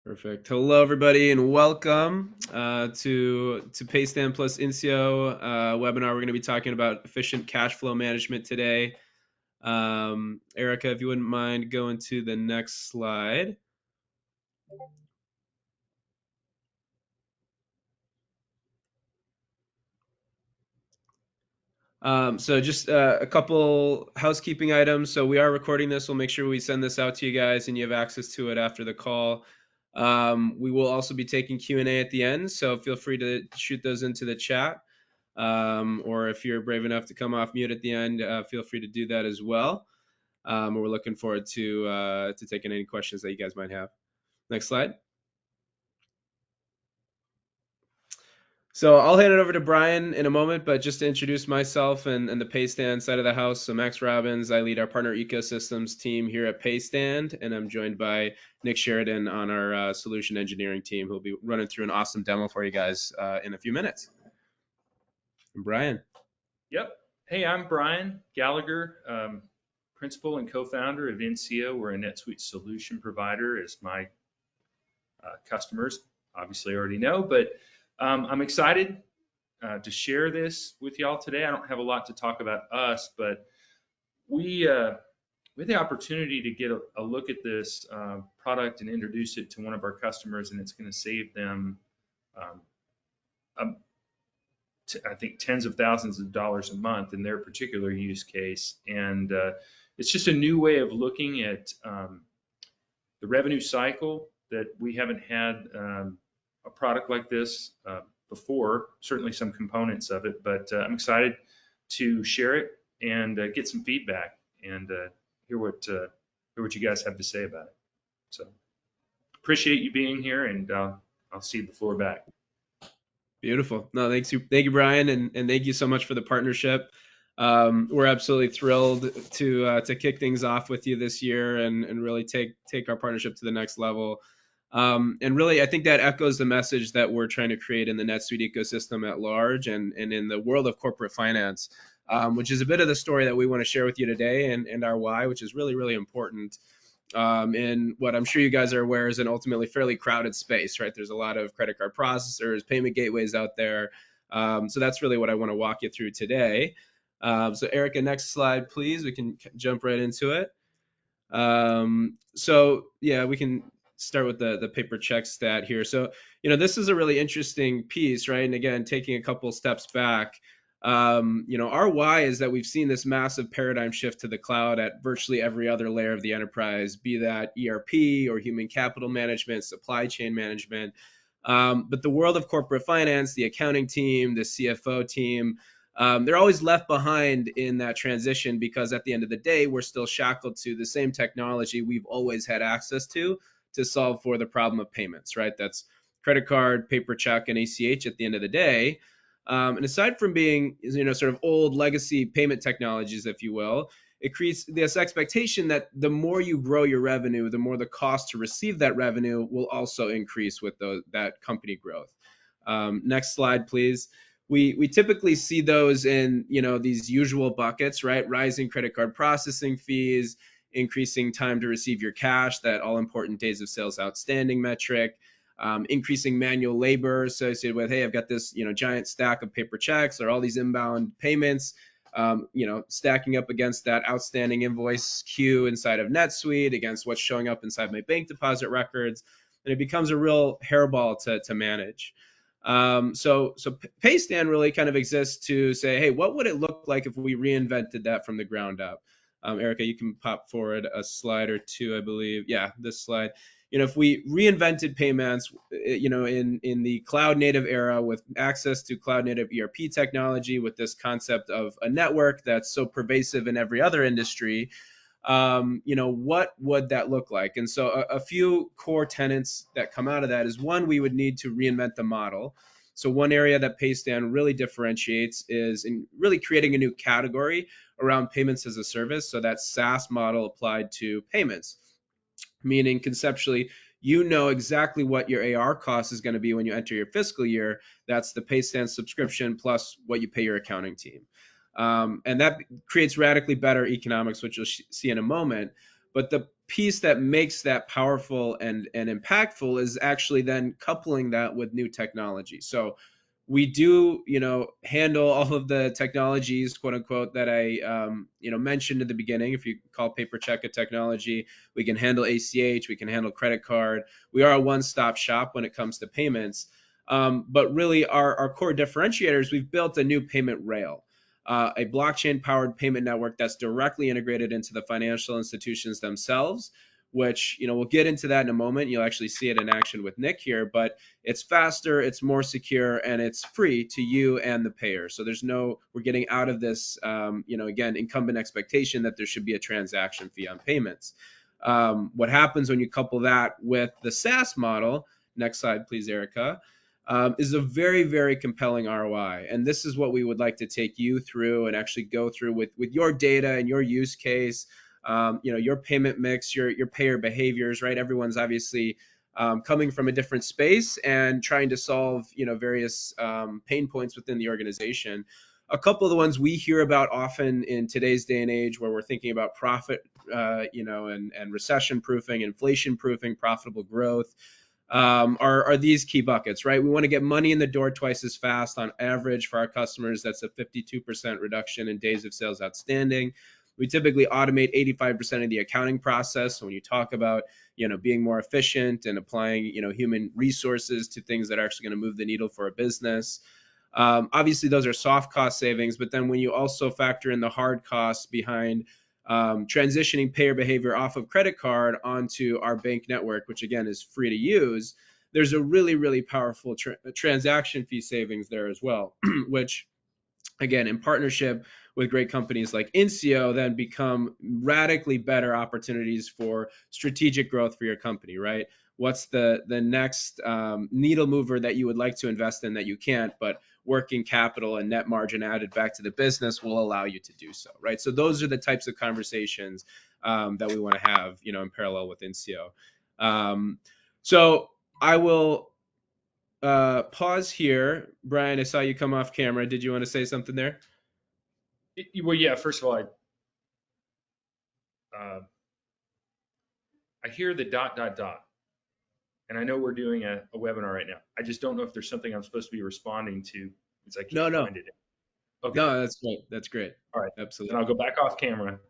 Perfect. Hello, everybody, and welcome to Paystand plus Incio webinar. We're going to be talking about efficient cash flow management today. Erica, if you wouldn't mind going to the next slide. So just a couple housekeeping items. So we are recording this. We'll make sure we send this out to you guys and you have access to it after the call. We will also be taking Q&A at the end, so feel free to shoot those into the chat. Or if you're brave enough to come off mute at the end, feel free to do that as well. We're looking forward to taking any questions that you guys might have. Next slide. So I'll hand it over to Brian in a moment, but just to introduce myself and the Paystand side of the house. So Max Robbins, I lead our partner ecosystems team here at Paystand, and I'm joined by Nick Sheridan on our solution engineering team, who'll be running through an awesome demo for you guys in a few minutes. And Brian. Yep. Hey, I'm Brian Gallagher, principal and co-founder of Incio. We're a NetSuite solution provider, as my customers obviously already know. But I'm excited to share this with y'all today. I don't have a lot to talk about us, but we had the opportunity to get a look at this product and introduce it to one of our customers, and it's going to save them um, I think tens of thousands of dollars a month in their particular use case. And it's just a new way of looking at the revenue cycle that we haven't had a product like this before, certainly some components of it, but I'm excited to share it and get some feedback and hear what you guys have to say about it. So appreciate you being here, and I'll cede the floor back. Beautiful. No, thank you, Brian, and thank you so much for the partnership. We're absolutely thrilled to kick things off with you this year and really take our partnership to the next level. And really, I think that echoes the message that we're trying to create in the NetSuite ecosystem at large and in the world of corporate finance, which is a bit of the story that we want to share with you today and our why, which is really, really important. And what I'm sure you guys are aware is an ultimately fairly crowded space, right? There's a lot of credit card processors, payment gateways out there. So that's really what I want to walk you through today. So Erica, next slide, please. We can jump right into it. So yeah, we can start with the paper check stat here. So, this is a really interesting piece, right? And again, taking a couple steps back, our why is that we've seen this massive paradigm shift to the cloud at virtually every other layer of the enterprise, be that ERP or human capital management, supply chain management. But the world of corporate finance, the accounting team, the CFO team, they're always left behind in that transition because at the end of the day, we're still shackled to the same technology we've always had access to solve for the problem of payments, right? That's credit card, paper check, and ACH at the end of the day. And aside from being, sort of old legacy payment technologies, if you will, it creates this expectation that the more you grow your revenue, the more the cost to receive that revenue will also increase with that company growth. Next slide, please. We typically see those in these usual buckets, right? Rising credit card processing fees, increasing time to receive your cash, that all important days of sales outstanding metric, increasing manual labor associated with, hey, I've got this giant stack of paper checks or all these inbound payments, stacking up against that outstanding invoice queue inside of NetSuite, against what's showing up inside my bank deposit records, and it becomes a real hairball to manage. So Paystand really kind of exists to say, hey, what would it look like if we reinvented that from the ground up? Erica, you can pop forward a slide or two, I believe. Yeah, this slide. If we reinvented payments, in the cloud native era with access to cloud native ERP technology, with this concept of a network that's so pervasive in every other industry, what would that look like? And so a few core tenets that come out of that is, one, we would need to reinvent the model. So one area that Paystand really differentiates is in really creating a new category around payments as a service. So that SaaS model applied to payments, meaning conceptually, exactly what your AR cost is going to be when you enter your fiscal year. That's the Paystand subscription plus what you pay your accounting team. And that creates radically better economics, which you'll see in a moment. But the piece that makes that powerful and impactful is actually then coupling that with new technology. So we do, handle all of the technologies, quote unquote, that I, mentioned in the beginning. If you call paper check a technology, we can handle ACH, we can handle credit card. We are a one-stop shop when it comes to payments. But really, our core differentiators, we've built a new payment rail, a blockchain-powered payment network that's directly integrated into the financial institutions themselves, which, we'll get into that in a moment. You'll actually see it in action with Nick here, but it's faster, it's more secure, and it's free to you and the payer. So we're getting out of this, again, incumbent expectation that there should be a transaction fee on payments. What happens when you couple that with the SaaS model, next slide, please, Erica, is a very, very compelling ROI. And this is what we would like to take you through and actually go through with your data and your use case, your payment mix, your payer behaviors, right? Everyone's obviously coming from a different space and trying to solve, various pain points within the organization. A couple of the ones we hear about often in today's day and age, where we're thinking about profit, and recession proofing, inflation proofing, profitable growth, are these key buckets, right? We want to get money in the door twice as fast on average for our customers. That's a 52% reduction in days of sales outstanding. We typically automate 85% of the accounting process. So when you talk about, being more efficient and applying, human resources to things that are actually going to move the needle for a business. Obviously, those are soft cost savings, but then when you also factor in the hard costs behind transitioning payer behavior off of credit card onto our bank network, which again is free to use, there's a really, really powerful transaction fee savings there as well, which again, in partnership with great companies like Incio, then become radically better opportunities for strategic growth for your company, right? What's the next needle mover that you would like to invest in that you can't, but working capital and net margin added back to the business will allow you to do so, right? So those are the types of conversations that we want to have, in parallel with Incio. So I will pause here. Brian, I saw you come off camera. Did you want to say something there? Well, yeah. First of all, I hear the dot dot dot, and I know we're doing a webinar right now. I just don't know if there's something I'm supposed to be responding to because I No, can't no, find it. Okay. no. That's great. That's great. All right. Then Absolutely. I'll go back off camera.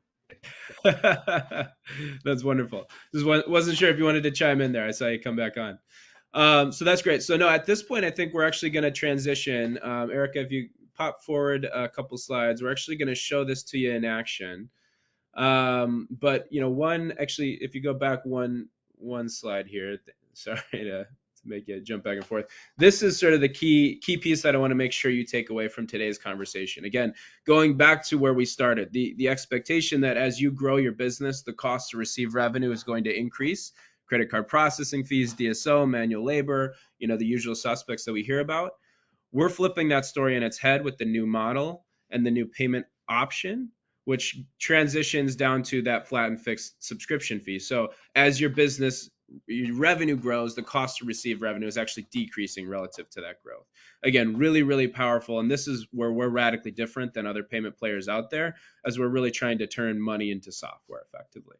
That's wonderful. Just wasn't sure if you wanted to chime in there. I saw you come back on. So that's great. So no, at this point, I think we're actually going to transition. Erica, if you pop forward a couple slides, we're actually going to show this to you in action. But actually, if you go back one slide here, sorry to make you jump back and forth. This is sort of the key piece that I want to make sure you take away from today's conversation. Again, going back to where we started, the expectation that as you grow your business, the cost to receive revenue is going to increase. Credit card processing fees, DSO, manual labor, the usual suspects that we hear about. We're flipping that story on its head with the new model and the new payment option, which transitions down to that flat and fixed subscription fee. So as your business your revenue grows, the cost to receive revenue is actually decreasing relative to that growth. Again, really, really powerful. And this is where we're radically different than other payment players out there, as we're really trying to turn money into software effectively.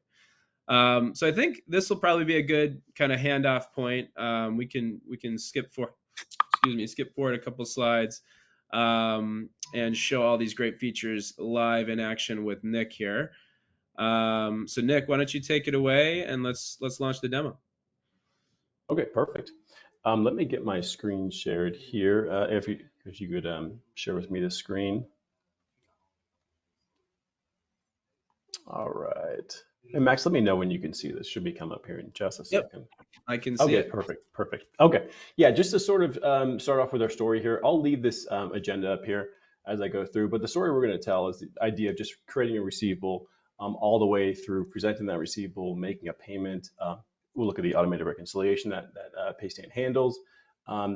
So I think this will probably be a good kind of handoff point. We can skip forward a couple slides and show all these great features live in action with Nick here. So Nick, why don't you take it away and let's launch the demo. Okay, perfect. Let me get my screen shared here. If you could share with me the screen. All right. And Max, let me know when you can see this. Should be come up here in just a second. I can see it. Okay, perfect. Okay, yeah, just to sort of start off with our story here, I'll leave this agenda up here as I go through, but the story we're going to tell is the idea of just creating a receivable all the way through presenting that receivable, making a payment. We'll look at the automated reconciliation that Paystand handles.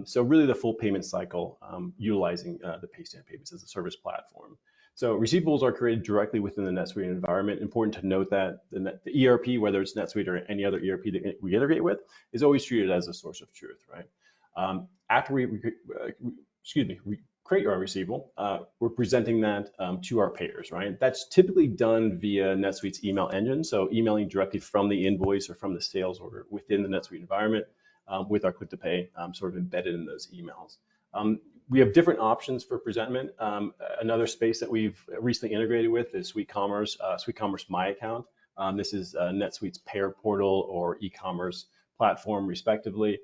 So really the full payment cycle utilizing the Paystand payments as a service platform. So receivables are created directly within the NetSuite environment. Important to note that the ERP, whether it's NetSuite or any other ERP that we integrate with, is always treated as a source of truth, right? After we create our receivable, we're presenting that to our payers, right? That's typically done via NetSuite's email engine, so emailing directly from the invoice or from the sales order within the NetSuite environment with our click to pay sort of embedded in those emails. We have different options for presentment. Another space that we've recently integrated with is SuiteCommerce My Account. This is NetSuite's payer portal or e-commerce platform, respectively.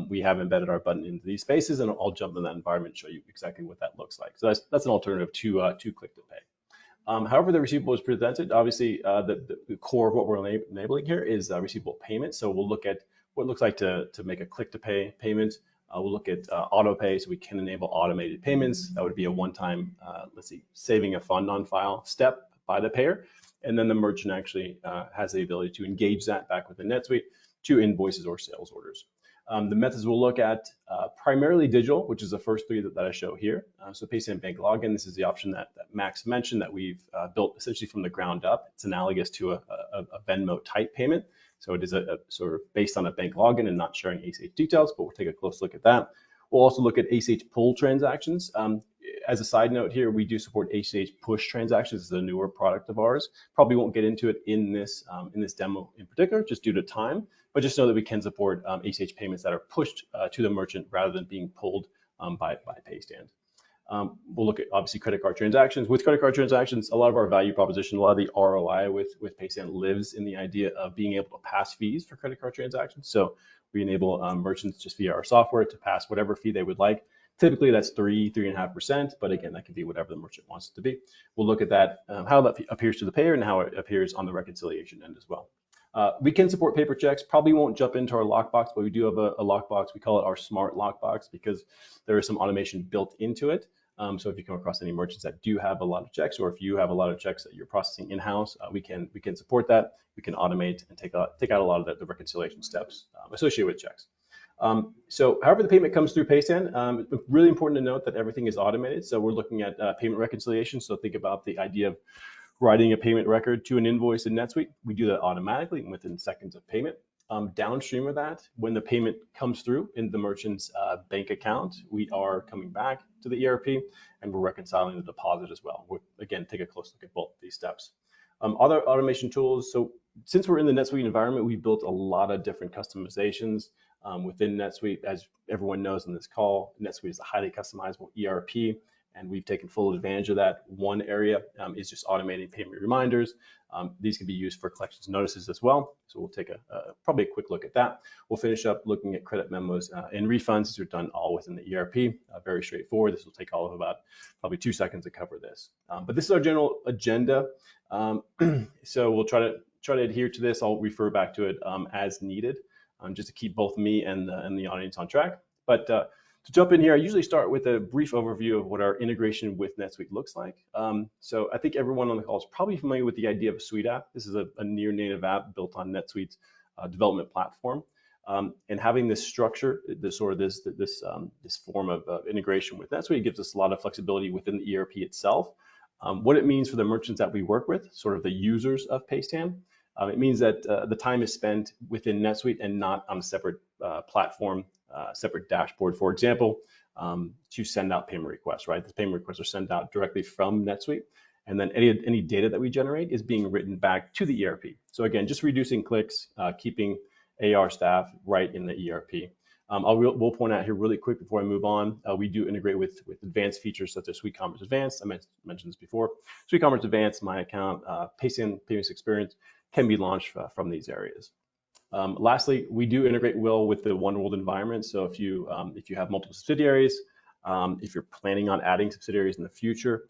We have embedded our button into these spaces, and I'll jump in that environment and show you exactly what that looks like. So that's an alternative to click to pay. However, the receivable is presented. Obviously, the core of what we're enabling here is receivable payment. So we'll look at what it looks like to make a click to pay payment. We'll look at auto pay, so we can enable automated payments. That would be a one-time, saving a fund on file step by the payer. And then the merchant actually has the ability to engage that back within NetSuite to invoices or sales orders. The methods we'll look at primarily digital, which is the first three that I show here. So Paystand Bank Login, this is the option that Max mentioned that we've built essentially from the ground up. It's analogous to a Venmo type payment. So it is a sort of based on a bank login and not sharing ACH details, but we'll take a close look at that. We'll also look at ACH pull transactions. As a side note here, we do support ACH push transactions. This is a newer product of ours. Probably won't get into it in this demo in particular, just due to time, but just know that we can support ACH payments that are pushed to the merchant rather than being pulled by Paystand. We'll look at obviously credit card transactions. With credit card transactions, a lot of our value proposition, a lot of the ROI with Paystand lives in the idea of being able to pass fees for credit card transactions. So we enable merchants just via our software to pass whatever fee they would like. Typically that's 3.5%, but again, that can be whatever the merchant wants it to be. We'll look at that, how that appears to the payer and how it appears on the reconciliation end as well. We can support paper checks, probably won't jump into our lockbox, but we do have a lockbox. We call it our smart lockbox because there is some automation built into it. So if you come across any merchants that do have a lot of checks, or if you have a lot of checks that you're processing in-house, we can support that. We can automate and take out a lot of the reconciliation steps associated with checks. So however the payment comes through Paystand, it's really important to note that everything is automated. So we're looking at payment reconciliation. So think about the idea of writing a payment record to an invoice in NetSuite. We do that automatically within seconds of payment. Downstream of that, when the payment comes through in the merchant's bank account, we are coming back to the ERP and we're reconciling the deposit as well. We'll, again, take a close look at both of these steps. Other automation tools. So since we're in the NetSuite environment, we built a lot of different customizations within NetSuite. As everyone knows in this call, NetSuite is a highly customizable ERP, and we've taken full advantage of that. One area is just automating payment reminders. These can be used for collections notices as well. So we'll take probably a quick look at that. We'll finish up looking at credit memos and refunds. These are done all within the ERP. Very straightforward. This will take all of about probably 2 seconds to cover this. But this is our general agenda. So we'll try to adhere to this. I'll refer back to it as needed, just to keep both me and the audience on track. But to jump in here, I usually start with a brief overview of what our integration with NetSuite looks like. So I think everyone on the call is probably familiar with the idea of a SuiteApp. This is a near native app built on NetSuite's development platform. And having this structure, this form of integration with NetSuite gives us a lot of flexibility within the ERP itself. What it means for the merchants that we work with, sort of the users of Paystand, it means that the time is spent within NetSuite and not on a separate platform, separate dashboard, for example, to send out payment requests, right? The payment requests are sent out directly from NetSuite, and then any data that we generate is being written back to the ERP. So again, just reducing clicks, keeping AR staff right in the ERP. We'll point out here really quick before I move on, we do integrate with advanced features such as SuiteCommerce Advanced. I mentioned this before. SuiteCommerce Advanced, My Account, Paystand Payments Experience can be launched from these areas. Lastly, we do integrate well with the One World environment. So if you have multiple subsidiaries, if you're planning on adding subsidiaries in the future,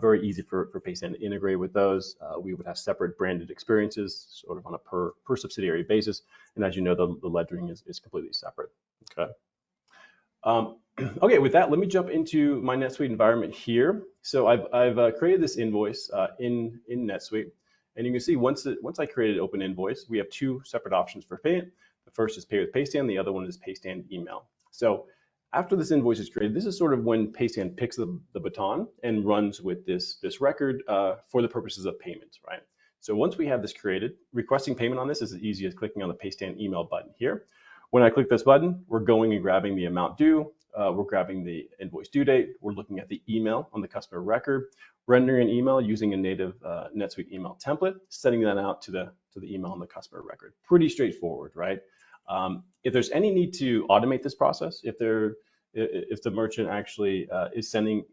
very easy for Paystand to integrate with those. We would have separate branded experiences, sort of on a per subsidiary basis. And as you know, the ledgering is completely separate. Okay. Okay, with that, let me jump into my NetSuite environment here. So I've created this invoice in NetSuite. And you can see once I created open invoice, we have 2 separate options for payment. The first is pay with Paystand, the other one is Paystand email. So after this invoice is created, this is sort of when Paystand picks the baton and runs with this record for the purposes of payments, right? So once we have this created, requesting payment on this is as easy as clicking on the Paystand email button here. When I click this button, we're going and grabbing the amount due, we're grabbing the invoice due date. We're looking at the email on the customer record, rendering an email using a native NetSuite email template, sending that out to the email on the customer record. Pretty straightforward, right? If there's any need to automate this process, if the merchant actually is sending,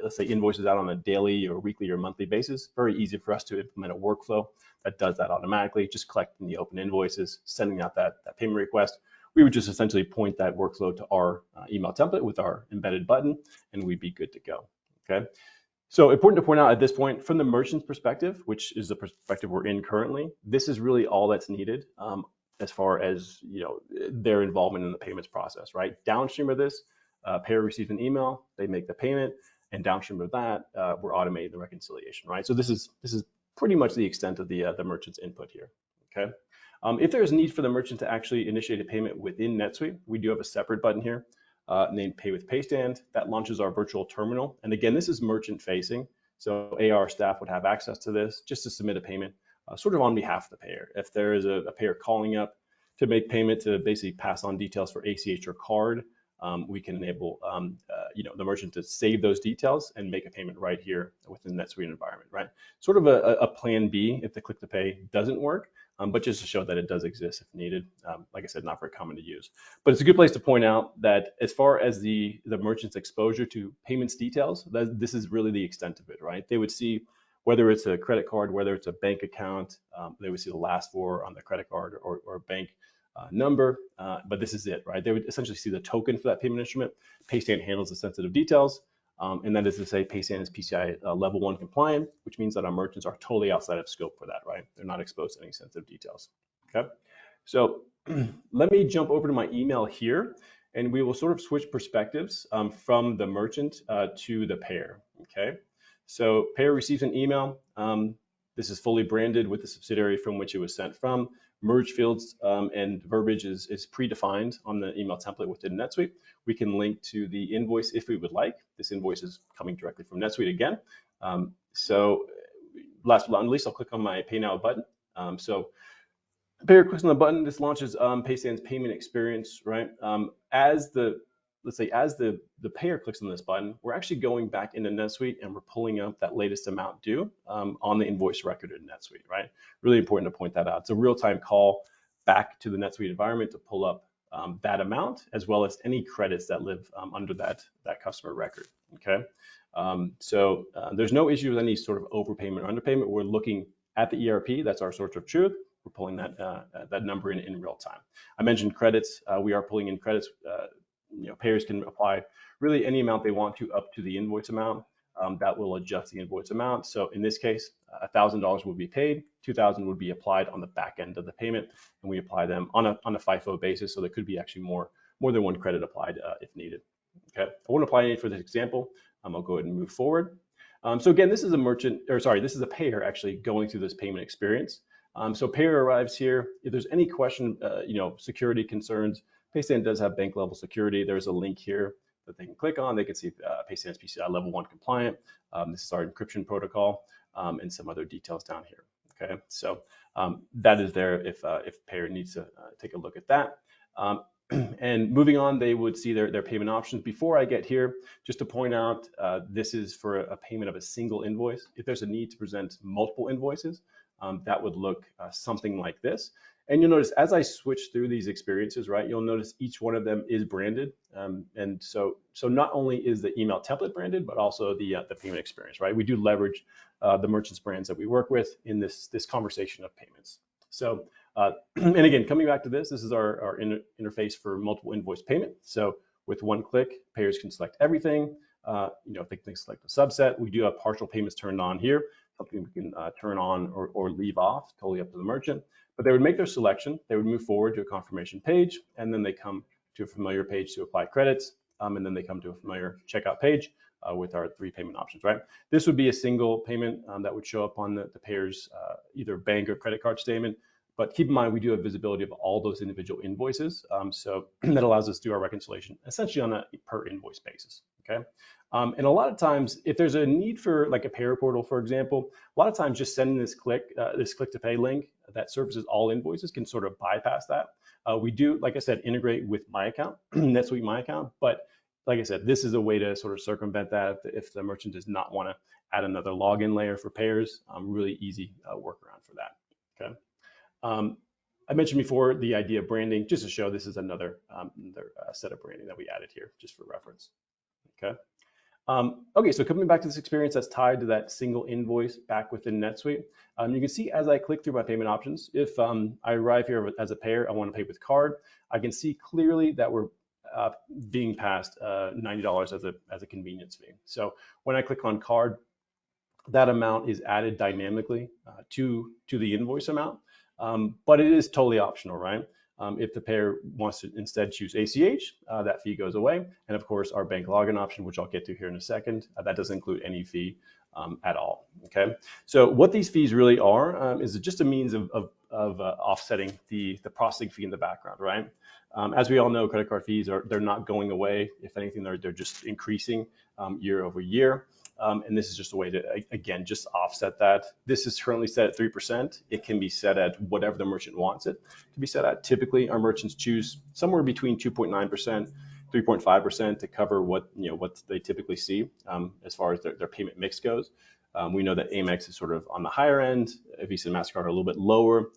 let's say, invoices out on a daily or weekly or monthly basis, very easy for us to implement a workflow that does that automatically, just collecting the open invoices, sending out that payment request. We would just essentially point that workflow to our email template with our embedded button, and we'd be good to go, okay? So important to point out at this point, from the merchant's perspective, which is the perspective we're in currently, this is really all that's needed as far as their involvement in the payments process, right? Downstream of this, payer receives an email, they make the payment, and downstream of that, we're automating the reconciliation, right? So this is pretty much the extent of the merchant's input here, okay? If there's a need for the merchant to actually initiate a payment within NetSuite, we do have a separate button here named Pay with Paystand that launches our virtual terminal. And again, this is merchant facing. So AR staff would have access to this just to submit a payment sort of on behalf of the payer. If there is a payer calling up to make payment to basically pass on details for ACH or card, we can enable the merchant to save those details and make a payment right here within the NetSuite environment, right? Sort of a plan B if the click to pay doesn't work. But just to show that it does exist if needed. Like I said, not very common to use. But it's a good place to point out that as far as the merchant's exposure to payments details, this is really the extent of it, right? They would see whether it's a credit card, whether it's a bank account, they would see the last four on the credit card or bank number, but this is it, right? They would essentially see the token for that payment instrument. Paystand handles the sensitive details. And that is to say Paystand is PCI level 1 compliant, which means that our merchants are totally outside of scope for that, right? They're not exposed to any sensitive details, okay? So let me jump over to my email here, and we will sort of switch perspectives from the merchant to the payer, okay? So payer receives an email. This is fully branded with the subsidiary from which it was sent from. Merge fields and verbiage is predefined on the email template within NetSuite. We can link to the invoice if we would like. This invoice is coming directly from NetSuite again. So last but not least, I'll click on my Pay Now button. So payer clicks on the button, this launches Paystand's payment experience, right? Let's say as the payer clicks on this button, we're actually going back into NetSuite and we're pulling up that latest amount due on the invoice record in NetSuite, right? Really important to point that out. It's a real-time call back to the NetSuite environment to pull up that amount as well as any credits that live under that customer record, okay? So there's no issue with any sort of overpayment or underpayment. We're looking at the ERP, that's our source of truth. We're pulling that number in real time. I mentioned credits. We are pulling in credits. Payers can apply really any amount they want to up to the invoice amount. That will adjust the invoice amount. So in this case, $1,000 would be paid, $2,000 would be applied on the back end of the payment, and we apply them on a FIFO basis. So there could be actually more than one credit applied if needed. Okay, I won't apply any for this example. I'll go ahead and move forward. So again, this is this is a payer actually going through this payment experience. So payer arrives here. If there's any question, security concerns, Paystand does have bank level security. There's a link here that they can click on. They can see Paystand's PCI level 1 compliant. This is our encryption protocol and some other details down here. Okay, so that is there if payer needs to take a look at that. And moving on, they would see their payment options. Before I get here, just to point out, this is for a payment of a single invoice. If there's a need to present multiple invoices, that would look something like this. And you'll notice as I switch through these experiences, right, you'll notice each one of them is branded. And so not only is the email template branded, but also the payment experience, right? We do leverage the merchants brands that we work with in this conversation of payments. So, and again, coming back to this is our interface for multiple invoice payment. So with one click, payers can select everything. If they can select a subset, we do have partial payments turned on here, something we can turn on or leave off, totally up to the merchant. But they would make their selection, they would move forward to a confirmation page, and then they come to a familiar page to apply credits, and then they come to a familiar checkout page with our 3 payment options, right? This would be a single payment that would show up on the payer's either bank or credit card statement. But keep in mind, we do have visibility of all those individual invoices. So that allows us to do our reconciliation essentially on a per invoice basis, okay? And a lot of times, if there's a need for like a payer portal, for example, a lot of times just sending this click to pay link that services all invoices can sort of bypass that. We do, like I said, integrate with My Account, NetSuite My Account, but like I said, this is a way to sort of circumvent that if the merchant does not want to add another login layer for payers. Really easy workaround for that. Okay. I mentioned before the idea of branding, just to show this is another set of branding that we added here, just for reference. Okay. Okay, so coming back to this experience that's tied to that single invoice back within NetSuite, you can see as I click through my payment options, if I arrive here as a payer, I want to pay with card, I can see clearly that we're being passed $90 as a convenience fee. So when I click on card, that amount is added dynamically to the invoice amount, but it is totally optional, right? If the payer wants to instead choose ACH, that fee goes away. And of course, our bank login option, which I'll get to here in a second, that doesn't include any fee at all. Okay, so what these fees really are is just a means of offsetting the processing fee in the background, right? As we all know, credit card fees they're not going away. If anything, they're just increasing year over year. And this is just a way to, again, just offset that. This is currently set at 3%. It can be set at whatever the merchant wants it to be set at. Typically, our merchants choose somewhere between 2.9%, 3.5% to cover what they typically see as far as their payment mix goes. We know that Amex is sort of on the higher end. Visa and MasterCard are a little bit lower.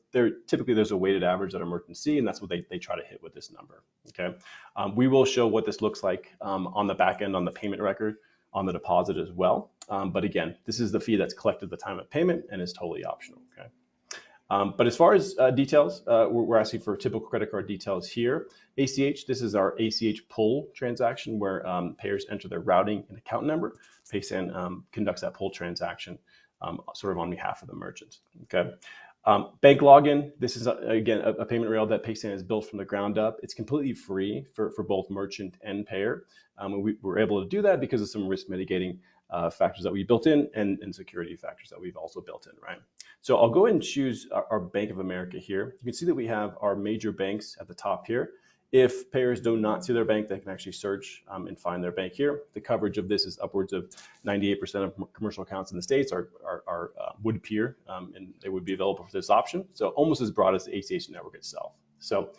Typically, there's a weighted average that our merchants see, and that's what they try to hit with this number. Okay, we will show what this looks like on the back end on the payment record on the deposit as well. But again, this is the fee that's collected at the time of payment and is totally optional. Okay. But as far as details, we're asking for typical credit card details here. ACH, this is our ACH pull transaction where payers enter their routing and account number. Paystand conducts that pull transaction sort of on behalf of the merchant. Okay. Bank login, this is, again, a payment rail that Paystand has built from the ground up. It's completely free for both merchant and payer. We were able to do that because of some risk mitigating factors that we built in and security factors that we've also built in, right? So I'll go ahead and choose our Bank of America here. You can see that we have our major banks at the top here. If payers do not see their bank, they can actually search and find their bank here. The coverage of this is upwards of 98% of commercial accounts in the States would peer and they would be available for this option. So almost as broad as the ACH network itself. So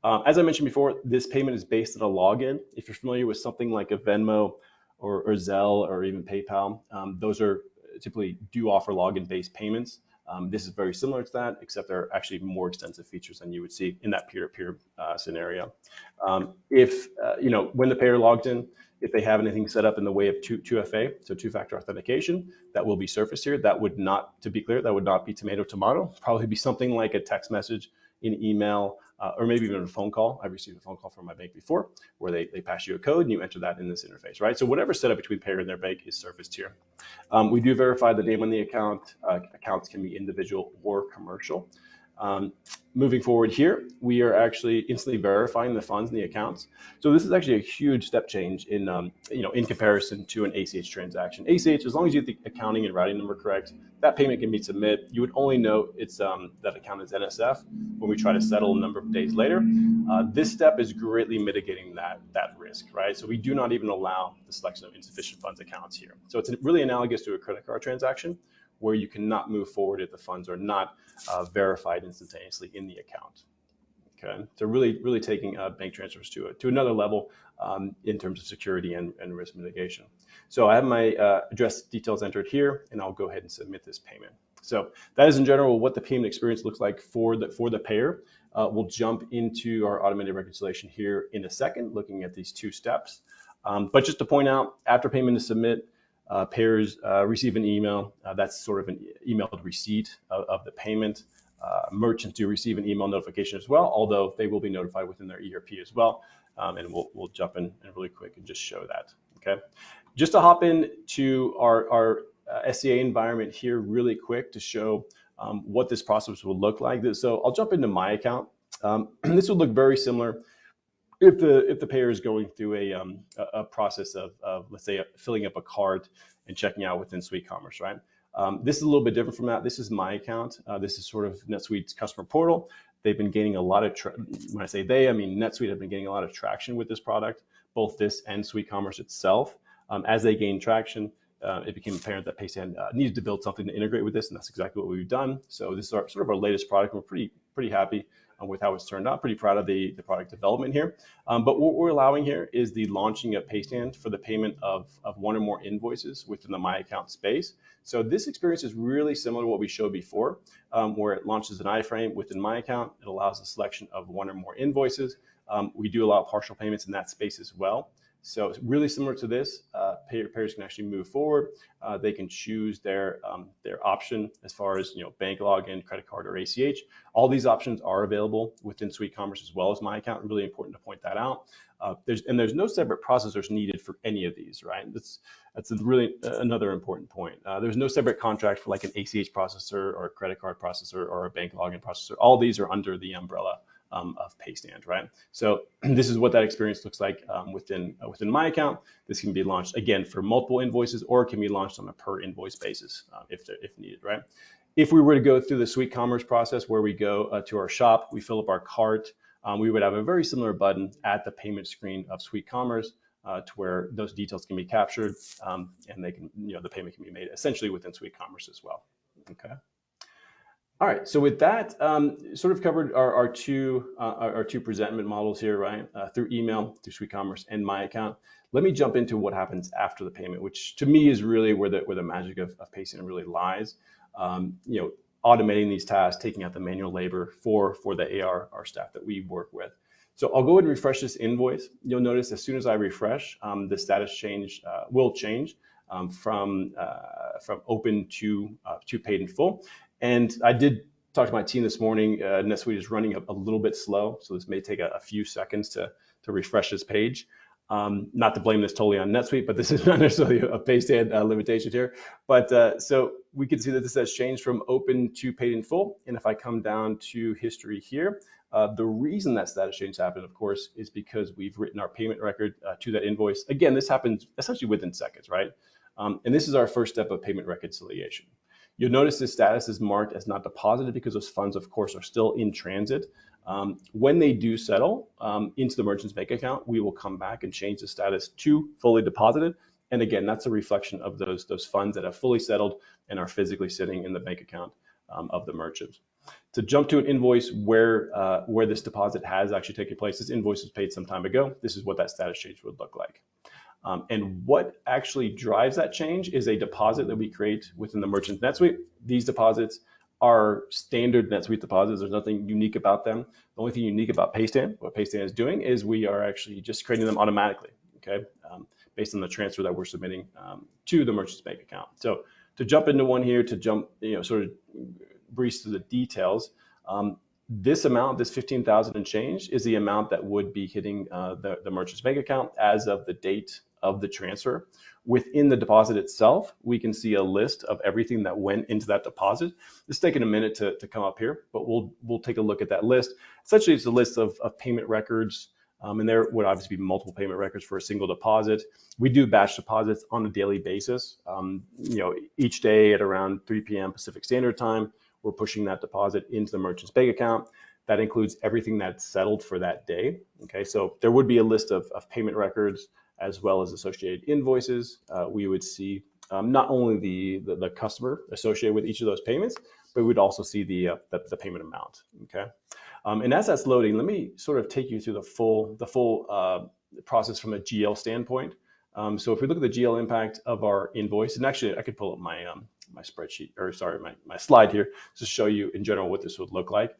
as I mentioned before, this payment is based on a login. If you're familiar with something like a Venmo or Zelle or even PayPal, those are typically do offer login-based payments. This is very similar to that, except there are actually more extensive features than you would see in that peer-to-peer scenario. When the payer logged in, if they have anything set up in the way of 2FA, so two-factor authentication, that will be surfaced here. That would not, to be clear, that would not be tomato. Probably be something like a text message, an email, or maybe even a phone call. I've received a phone call from my bank before where they pass you a code and you enter that in this interface, right? So whatever's set up between payer and their bank is surfaced here. We do verify the name on the account. Accounts can be individual or commercial. Moving forward here, we are actually instantly verifying the funds in the accounts. So this is actually a huge step change in comparison to an ACH transaction. ACH, as long as you get the accounting and routing number correct, that payment can be submitted. You would only know it's that account is NSF when we try to settle a number of days later. This step is greatly mitigating that risk, right? So we do not even allow the selection of insufficient funds accounts here. So it's really analogous to a credit card transaction, where you cannot move forward if the funds are not verified instantaneously in the account. Okay, so really taking bank transfers to another level in terms of security and risk mitigation. So I have my address details entered here, and I'll go ahead and submit this payment. So that is in general what the payment experience looks like for the payer. We'll jump into our automated reconciliation here in a second, looking at these two steps. But just to point out, after payment is submit, payers receive an email. That's sort of an emailed receipt of the payment. Merchants do receive an email notification as well, although they will be notified within their ERP as well. And we'll jump in really quick and just show that. Okay, just to hop in to our SCA environment here really quick to show what this process will look like. So I'll jump into my account. This would look very similar if the payer is going through a process of let's say filling up a cart and checking out within SuiteCommerce, right? This is a little bit different from that. This is my account. This is sort of NetSuite's customer portal. They've been gaining a lot of when I say they, I mean NetSuite have been gaining a lot of traction with this product, both this and SuiteCommerce itself. As they gain traction, it became apparent that Paystand needed to build something to integrate with this, and that's exactly what we've done. So this is sort of our latest product. We're pretty happy with how it's turned out. Pretty proud of the product development here. But what we're allowing here is the launching of Paystand for the payment of one or more invoices within the My Account space. So this experience is really similar to what we showed before, where it launches an iframe within My Account. It allows the selection of one or more invoices. We do allow partial payments in that space as well. So it's really similar to this. Payers can actually move forward. They can choose their option as far as bank login, credit card, or ACH. All these options are available within SuiteCommerce as well as My Account. Really important to point that out. There's no separate processors needed for any of these, right? That's really another important point. There's no separate contract for like an ACH processor or a credit card processor or a bank login processor. All these are under the umbrella of Paystand, right? So this is what that experience looks like within My Account. This can be launched again for multiple invoices, or it can be launched on a per invoice basis if needed, right? If we were to go through the SuiteCommerce process where we go to our shop, we fill up our cart, we would have a very similar button at the payment screen of SuiteCommerce to where those details can be captured and they can, the payment can be made essentially within SuiteCommerce as well. Okay. All right, so with that, sort of covered our two presentment models here, right? Through email, through SuiteCommerce, and My Account. Let me jump into what happens after the payment, which to me is really where the magic of Paystand really lies. Automating these tasks, taking out the manual labor for the AR staff that we work with. So I'll go ahead and refresh this invoice. You'll notice as soon as I refresh, the status will change from open to paid in full. And I did talk to my team this morning. NetSuite is running a little bit slow, so this may take a few seconds to refresh this page. Not to blame this totally on NetSuite, but this is not necessarily a Paystand limitation here. But so we can see that this has changed from open to paid in full. And if I come down to history here, the reason that status change happened, of course, is because we've written our payment record to that invoice. Again, this happens essentially within seconds, right? And this is our first step of payment reconciliation. You'll notice this status is marked as not deposited because those funds, of course, are still in transit. When they do settle into the merchant's bank account, we will come back and change the status to fully deposited. And again, that's a reflection of those funds that have fully settled and are physically sitting in the bank account of the merchant. To jump to an invoice where this deposit has actually taken place, this invoice was paid some time ago. This is what that status change would look like. And what actually drives that change is a deposit that we create within the merchant NetSuite. These deposits are standard NetSuite deposits. There's nothing unique about them. The only thing unique about Paystand, what Paystand is doing, is we are actually just creating them automatically, okay, based on the transfer that we're submitting to the merchant's bank account. So to jump into one here, sort of breeze through the details, this amount, this 15,000 and change, is the amount that would be hitting the merchant's bank account as of the date of the transfer. Within the deposit itself, we can see a list of everything that went into that deposit. It's taking a minute to come up here, but we'll take a look at that list. Essentially, it's a list of payment records, and there would obviously be multiple payment records for a single deposit. We do batch deposits on a daily basis. Each day at around 3 p.m. Pacific Standard Time, we're pushing that deposit into the merchant's bank account. That includes everything that's settled for that day. Okay, so there would be a list of payment records as well as associated invoices. We would see not only the customer associated with each of those payments, but we would also see the payment amount. Okay, and as that's loading, let me sort of take you through the full process from a GL standpoint. So if we look at the GL impact of our invoice, and actually I could pull up my spreadsheet, or sorry, my slide here to show you in general what this would look like.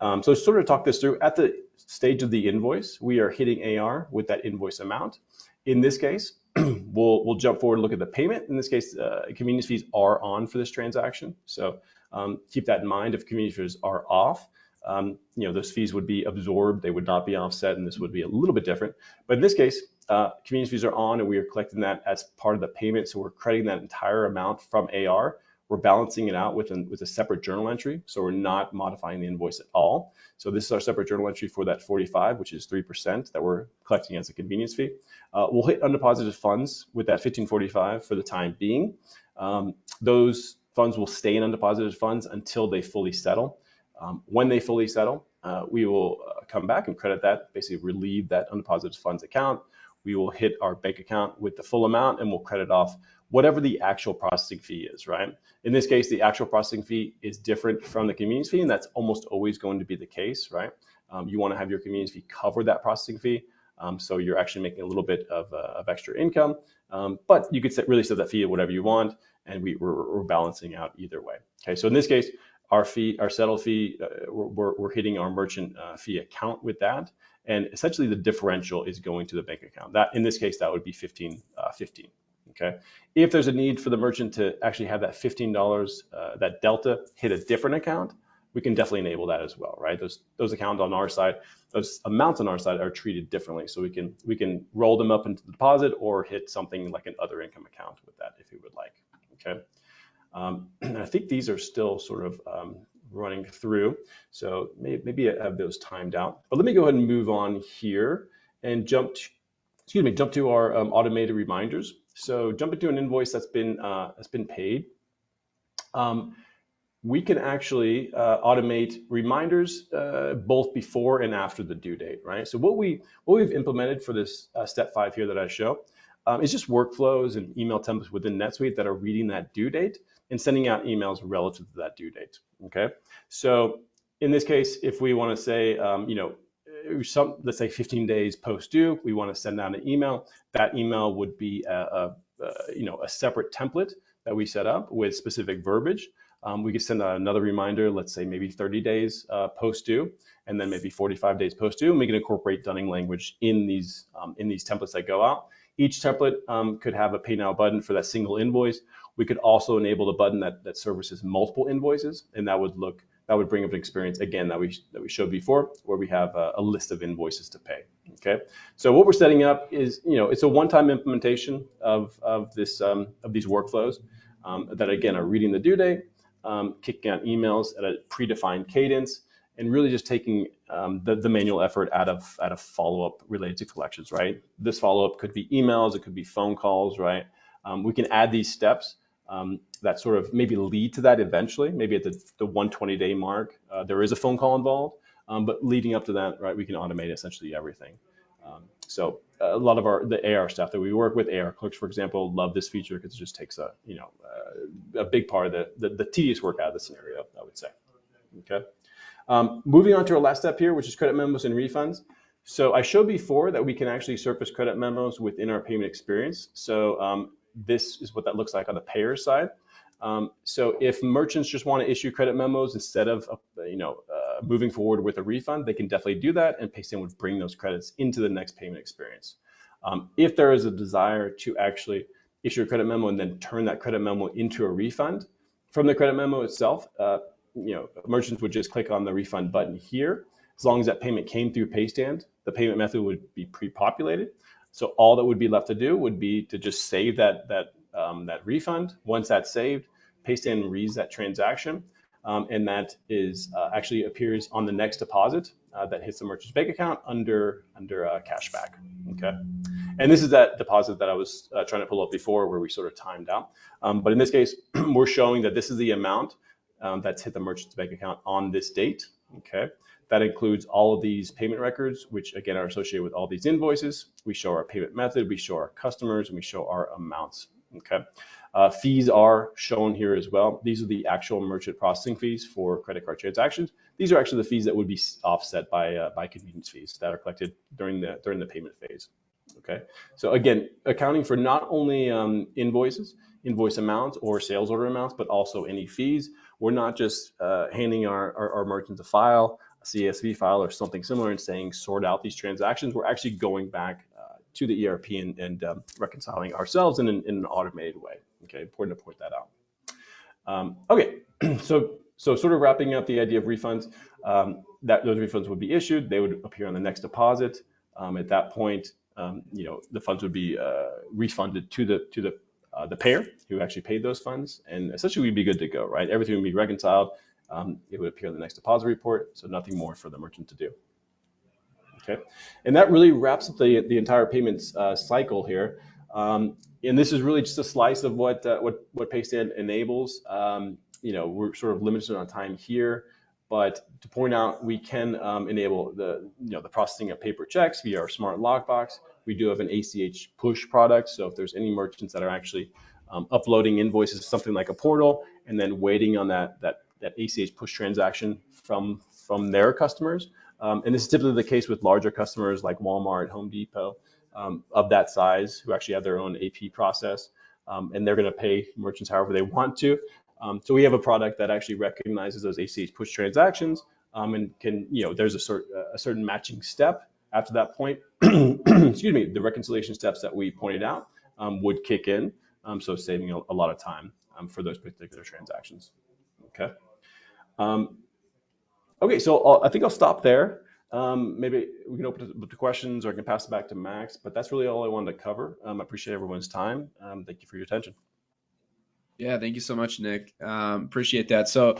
So sort of talk this through. At the stage of the invoice, we are hitting AR with that invoice amount. In this case, we'll jump forward and look at the payment. In this case, convenience fees are on for this transaction. So keep that in mind. If convenience fees are off, those fees would be absorbed. They would not be offset, and this would be a little bit different. But in this case, convenience fees are on, and we are collecting that as part of the payment. So we're crediting that entire amount from AR. We're balancing it out with a separate journal entry. So we're not modifying the invoice at all. So this is our separate journal entry for that 45, which is 3% that we're collecting as a convenience fee. We'll hit undeposited funds with that 1545 for the time being. Those funds will stay in undeposited funds until they fully settle. When they fully settle, we will come back and credit that, basically relieve that undeposited funds account. We will hit our bank account with the full amount, and we'll credit off whatever the actual processing fee is, right? In this case, the actual processing fee is different from the convenience fee, and that's almost always going to be the case, right? You want to have your convenience fee cover that processing fee, so you're actually making a little bit of extra income, but you could really set that fee at whatever you want, and we're balancing out either way. Okay, so in this case, our settle fee, we're hitting our merchant fee account with that, and essentially the differential is going to the bank account. That in this case, that would be 15. Okay, if there's a need for the merchant to actually have that $15, that delta hit a different account, we can definitely enable that as well, right? Those accounts on our side, those amounts on our side are treated differently, so we can roll them up into the deposit or hit something like an other income account with that if you would like. Okay, and I think these are still sort of running through, so maybe I have those timed out. But let me go ahead and move on here and jump to our automated reminders. So jump into an invoice that's been paid. We can actually automate reminders both before and after the due date, right? So what we've implemented for this step 5 here that I show is just workflows and email templates within NetSuite that are reading that due date and sending out emails relative to that due date. Okay, so in this case, if we want to say, let's say 15 days post due, we want to send out an email. That email would be a separate template that we set up with specific verbiage. We could send out another reminder, let's say maybe 30 days post due, and then maybe 45 days post due, and we can incorporate dunning language in these templates that go out. Each template could have a pay now button for that single invoice. We could also enable the button that services multiple invoices, and that would bring up an experience again that we showed before, where we have a list of invoices to pay. Okay, so what we're setting up is, it's a one-time implementation of these workflows that again are reading the due date, kicking out emails at a predefined cadence, and really just taking the manual effort out of follow-up related to collections, right? This follow-up could be emails, it could be phone calls, right? We can add these steps that sort of maybe lead to that eventually. Maybe at the 120-day mark, there is a phone call involved, but leading up to that, right, we can automate essentially everything. So a lot of the AR staff that we work with, AR clerks, for example, love this feature because it just takes a big part of the tedious work out of the scenario, I would say. Okay. Moving on to our last step here, which is credit memos and refunds. So I showed before that we can actually surface credit memos within our payment experience. So this is what that looks like on the payer side. So if merchants just want to issue credit memos instead of moving forward with a refund, they can definitely do that, and Paystand would bring those credits into the next payment experience. If there is a desire to actually issue a credit memo and then turn that credit memo into a refund from the credit memo itself, merchants would just click on the refund button here. As long as that payment came through Paystand, the payment method would be pre-populated. So all that would be left to do would be to just save that refund. Once that's saved, Paystand reads that transaction, and that is actually appears on the next deposit that hits the merchant's bank account under cashback. Okay, and this is that deposit that I was trying to pull up before, where we sort of timed out. But in this case, we're showing that this is the amount that's hit the merchant's bank account on this date. Okay. That includes all of these payment records, which again are associated with all these invoices. We show our payment method, we show our customers, and we show our amounts. Okay. Fees are shown here as well. These are the actual merchant processing fees for credit card transactions. These are actually the fees that would be offset by convenience fees that are collected during the payment phase. Okay. So again, accounting for not only invoice amounts or sales order amounts, but also any fees. We're not just handing our merchants a file, a CSV file or something similar, and saying sort out these transactions. We're actually going back to the ERP and reconciling ourselves in an automated way. Okay, important to point that out. Okay, so sort of wrapping up the idea of refunds, that those refunds would be issued. They would appear on the next deposit. At that point, the funds would be refunded to the payer who actually paid those funds, and essentially we'd be good to go, right? Everything would be reconciled. It would appear in the next deposit report, so nothing more for the merchant to do. Okay, and that really wraps up the entire payments cycle here. And this is really just a slice of what Paystand enables. We're sort of limited on time here, but to point out, we can enable the processing of paper checks via our smart lockbox. We do have an ACH push product, so if there's any merchants that are actually uploading invoices to something like a portal, and then waiting on that ACH push transaction from their customers. And this is typically the case with larger customers like Walmart, Home Depot, of that size, who actually have their own AP process, and they're going to pay merchants however they want to. So we have a product that actually recognizes those ACH push transactions, and can, there's a certain matching step after that point. Excuse me, the reconciliation steps that we pointed out would kick in, so saving a lot of time for those particular transactions. Okay. Okay, so I think I'll stop there. Maybe we can open it up to questions, or I can pass it back to Max. But that's really all I wanted to cover. I appreciate everyone's time. Thank you for your attention. Yeah, thank you so much, Nick. Appreciate that. So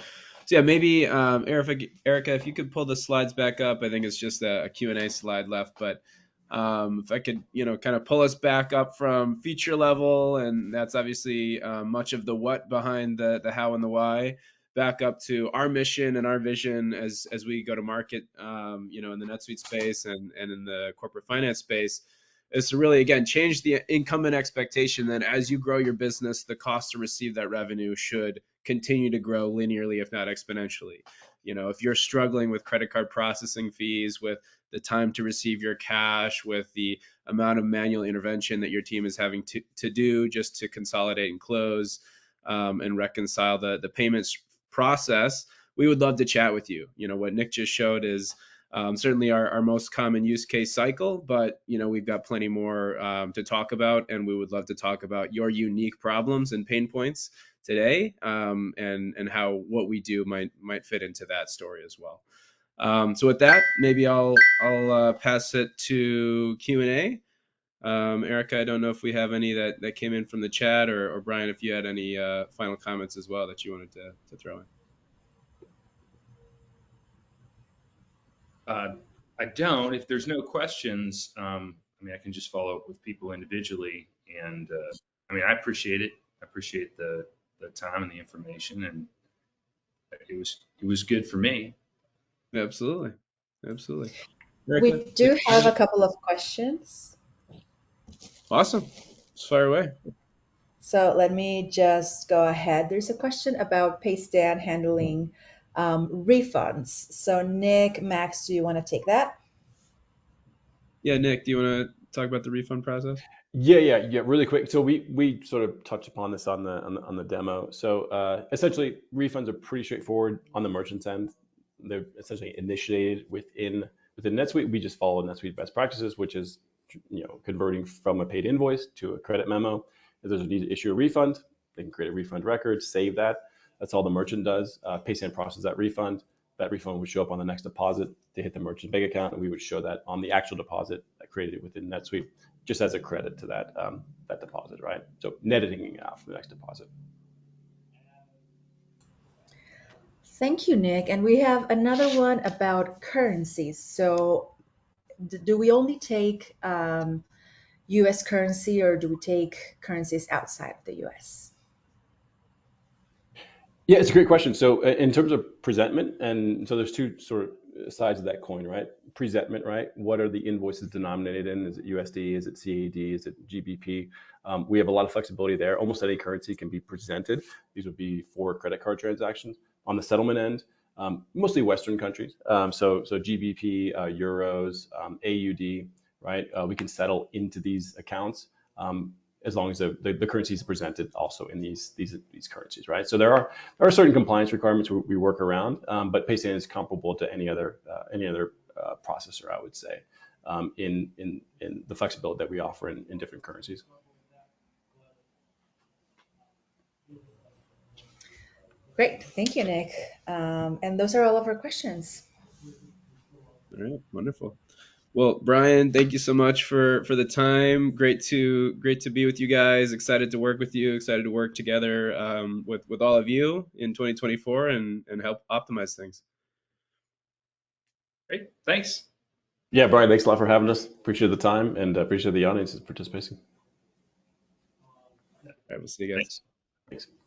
yeah, maybe Erica, if you could pull the slides back up. I think it's just a Q&A slide left, but if I could, kind of pull us back up from feature level, and that's obviously much of the what behind the how and the why, back up to our mission and our vision as we go to market, in the NetSuite space and in the corporate finance space, is to really, again, change the incumbent expectation that as you grow your business, the cost to receive that revenue should continue to grow linearly, if not exponentially. If you're struggling with credit card processing fees, with the time to receive your cash, with the amount of manual intervention that your team is having to do just to consolidate and close, and reconcile the payments process, we would love to chat with you. What Nick just showed is certainly our most common use case cycle, but we've got plenty more to talk about, and we would love to talk about your unique problems and pain points today, and how what we do might fit into that story as well. So with that, maybe I'll pass it to Q&A. Erica, I don't know if we have any that came in from the chat, or Brian, if you had any final comments as well that you wanted to throw in. I don't. If there's no questions, I can just follow up with people individually. And I appreciate it. I appreciate the time and the information, and it was good for me. Absolutely. Erica? We do have a couple of questions. Awesome. Let's fire away. So let me just go ahead. There's a question about Paystand handling refunds. So Nick, Max, do you want to take that? Yeah, Nick, do you want to talk about the refund process? Yeah. Really quick. So we sort of touched upon this on the demo. So essentially, refunds are pretty straightforward on the merchant's end. They're essentially initiated within NetSuite. We just follow NetSuite best practices, which is converting from a paid invoice to a credit memo. If there's a need to issue a refund, they can create a refund record, save that. That's all the merchant does. Paystand processes that refund. That refund would show up on the next deposit to hit the merchant bank account, and we would show that on the actual deposit that created within NetSuite, just as a credit to that deposit, right? So netting out for the next deposit. Thank you, Nick. And we have another one about currencies. So do we only take US currency, or do we take currencies outside of the US? Yeah, it's a great question. So in terms of presentment, and so there's two sort of sides of that coin, right? Presentment, right? What are the invoices denominated in? Is it USD? Is it CAD? Is it GBP? We have a lot of flexibility there. Almost any currency can be presented. These would be for credit card transactions. On the settlement end, mostly Western countries. So GBP, euros, AUD, right? We can settle into these accounts. As long as the currency is presented also in these currencies, right? So there are certain compliance requirements we work around, but Paystand is comparable to any other processor, I would say, in the flexibility that we offer in different currencies. Great, thank you, Nick. And those are all of our questions. All right, wonderful. Well, Brian, thank you so much for the time. Great to be with you guys. Excited to work with you. Excited to work together with all of you in 2024 and help optimize things. Great, thanks. Yeah, Brian, thanks a lot for having us. Appreciate the time, and appreciate the audience's participation. All right, we'll see you guys. Thanks. Thanks.